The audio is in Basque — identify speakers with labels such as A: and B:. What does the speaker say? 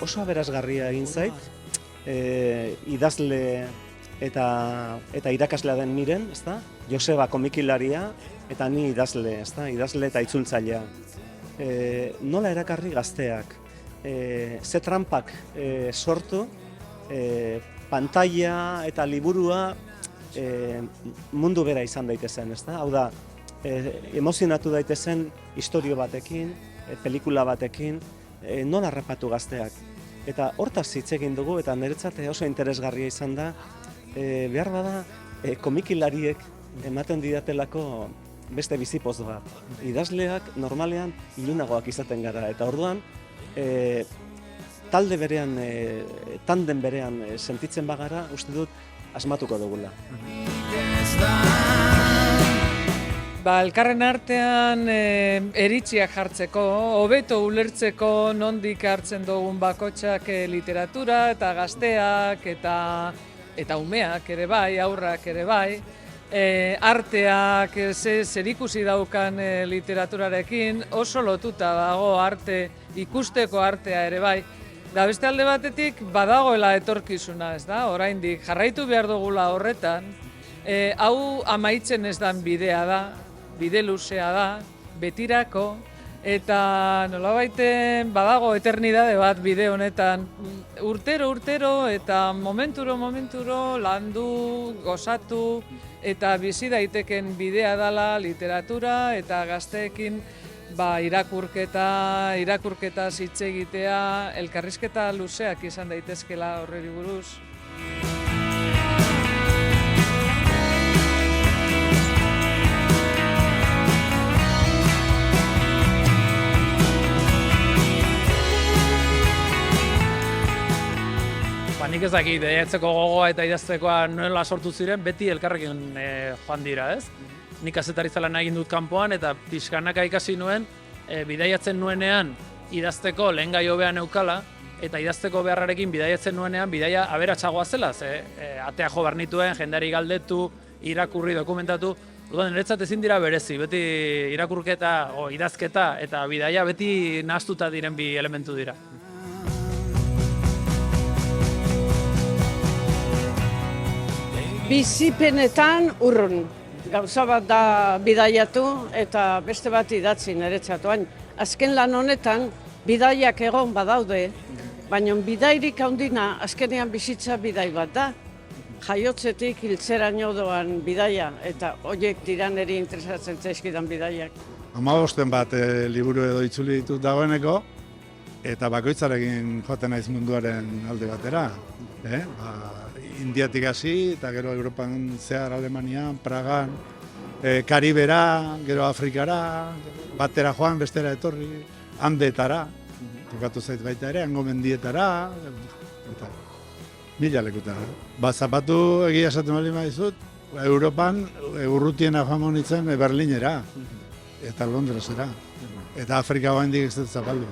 A: oso aberasgarria egin zait, idazle eta irakaslea den miren, ezta? Joseba komikilaria eta ni idazle, ezta? Idazle eta itzultzailea. Nola erakarri gazteak, ze trampak sortu, pantaila eta liburua mundu bera izan daitezen, ezta? Hau da, emozionatu daitezen istorio batekin, pelikula batekin, nola harrapatu gazteak. Eta hortaz hitz egin dugu, eta niretzat oso interesgarria izan da, behar bada komikilariek ematen didatelako beste bizipoz bat. Idazleak normalean ilunagoak izaten gara, eta orduan talde berean, tanden berean sentitzen bagara, uste dut asmatuko dugula.
B: Elkarren artean eritziak jartzeko, hobeto ulertzeko nondik hartzen dugun bakotxak literatura eta gazteak eta umeak ere bai, aurrak ere bai, arteak zerikusi daukan literaturarekin oso lotuta dago ikusteko artea ere bai. Da beste alde batetik badagoela etorkizuna, ez da? Oraindik jarraitu behar dugula horretan, hau amaitzen ez dan bidea da, bide luzea da, betirako, eta nolabaiten badago eternidade bat bide honetan urtero eta momenturo landu, gozatu eta bizi daiteken bidea dela literatura eta gazteekin irakurketa hitz egitea, elkarrizketa luzeak izan daitezkela horreri buruz.
C: Nik ez dakit, idazteko gogoa eta idaztekoa nola sortu ziren, beti elkarrekin joan dira, ez? Nik kazetaritza lan egin dut kanpoan eta pixkanaka ikasi nuen, bidaiatzen nuenean idazteko lehen gai hobea neukala, eta idazteko beharrarekin bidaiatzen nuenean bidaia aberatsagoa zela, atea jo behar nituen, jendeari galdetu, irakurri, dokumentatu, niretzat ezin dira berezi, beti irakurketa, idazketa eta bidaia beti nahaztuta diren bi elementu dira.
D: Bizipenetan urrun. Gauza bat da bidaiatu eta beste bat idatzi niretzat. Azken lan honetan bidaiak egon badaude, baina bidairik handina azkenean bizitza bidai bat da. Jaiotzetik hiltzeraino doan bidaia eta horiek dira niri interesatzen zaizkidan bidaiak.
E: 15 bat liburu edo itzuli ditut dagoeneko eta bakoitzarekin joaten naiz munduaren alde batera. Indiatik hasi eta gero Europan zehar, Alemanian, Pragan, Karibera, gero Afrikara, batera joan, bestera etorri, Andetara, tokatu zait baita ere, hango mendietara, eta mila lekutara. Zapatu egia esaten bali maizut, Europan urrutiena joan nintzen Berlinera, eta Londresera, eta Afrika oraindik ez dut zapaldu.